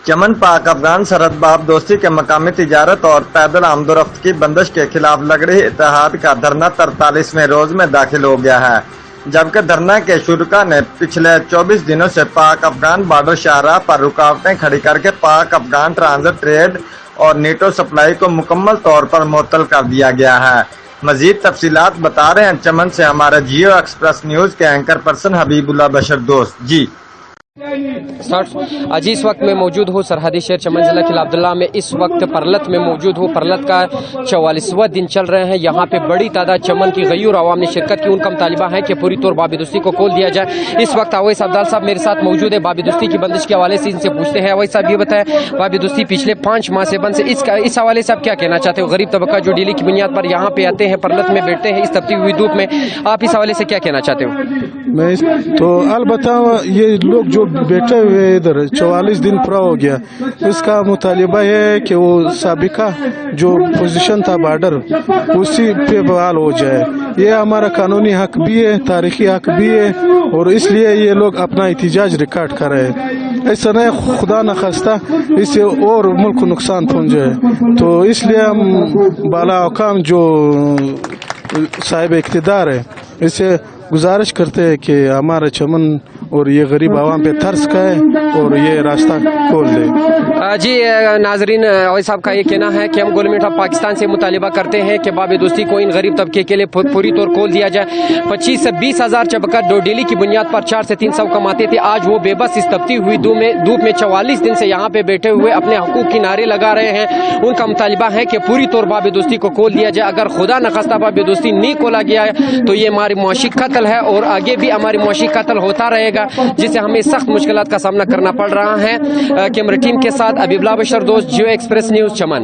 چمن پاک افغان سرحد باب دوستی کے مقامی تجارت اور پیدل آمد و رفت کی بندش کے خلاف لگ رہی اتحاد کا دھرنا 43ویں روز میں داخل ہو گیا ہے، جبکہ دھرنا کے شرکا نے پچھلے 24 دنوں سے پاک افغان بارڈر شاہراہ پر رکاوٹیں کھڑی کر کے پاک افغان ٹرانزٹ ٹریڈ اور نیٹو سپلائی کو مکمل طور پر معطل کر دیا گیا ہے۔ مزید تفصیلات بتا رہے ہیں چمن سے ہمارے جیو ایکسپریس نیوز کے اینکر پرسن حبیب اللہ بشر دوست جی۔ جی اس وقت میں موجود ہوں سرحدی شہر چمن ضلع قلعہ عبداللہ میں، اس وقت پرلت میں موجود ہوں۔ پرلت کا 44واں دن چل رہے ہیں، یہاں پہ بڑی تعداد چمن کی غیور عوام نے شرکت کی۔ ان کا مطالبہ ہے کہ پوری طور باب دوستی کو کھول دیا جائے۔ اس وقت اویس عبدال صاحب میرے ساتھ موجود ہے، باب دوستی کی بندش کے حوالے سے ان سے پوچھتے ہیں۔ اویس صاحب یہ بتائیں، باب دوستی پچھلے 5 ماہ سے بند سے اس حوالے سے آپ کیا کہنا چاہتے ہو؟ غریب طبقہ جو ڈیلی کی بنیاد پر یہاں پہ آتے ہیں، پرلت میں بیٹھتے ہیں اس تپتی ہوئی دھوپ میں، آپ اس حوالے سے کیا کہنا چاہتے ہو؟ میں تو البتہ یہ لوگ جو بیٹھے ہوئے ادھر 44 دن پورا ہو گیا، اس کا مطالبہ ہے کہ وہ سابقہ جو پوزیشن تھا بارڈر اسی پہ بحال ہو جائے۔ یہ ہمارا قانونی حق بھی ہے، تاریخی حق بھی ہے، اور اس لیے یہ لوگ اپنا احتجاج ریکارڈ کر رہے ہیں۔ ایسا نہیں خدا نخواستہ اس سے اور ملک کو نقصان پہنچے، تو اس لیے ہم بالا حکام جو صاحب اقتدار ہے اس سے گزارش کرتے ہیں کہ ہمارا چمن اور یہ غریب عوام پہ ترس کھائے اور یہ راستہ کھول دے۔ جی ناظرین، اویس صاحب کا یہ کہنا ہے کہ ہم گورنمنٹ آف پاکستان سے مطالبہ کرتے ہیں کہ باب دوستی کو ان غریب طبقے کے لیے پوری طور کھول دیا جائے۔ 25 سے 20 ہزار چبکہ جو ڈیلی کی بنیاد پر 4 سے 300 کماتے تھے، آج وہ بے بس اس تپتی ہوئی دھوپ میں 44 دن سے یہاں پہ بیٹھے ہوئے اپنے حقوق کی نعرے لگا رہے ہیں۔ ان کا مطالبہ ہے کہ پوری طور باب دوستی کو کھول دیا جائے۔ اگر خدا نخواستہ باب دوستی نہیں کھولا گیا ہے تو یہ ہماری معاشی قتل ہے، اور آگے بھی ہماری معاشی قتل ہوتا رہے گا، جس سے ہمیں سخت مشکلات کا سامنا کرنا پڑ رہا ہے۔ کیمرہ ٹیم کے ساتھ حبیب اللہ بشر دوست، جیو ایکسپریس نیوز چمن۔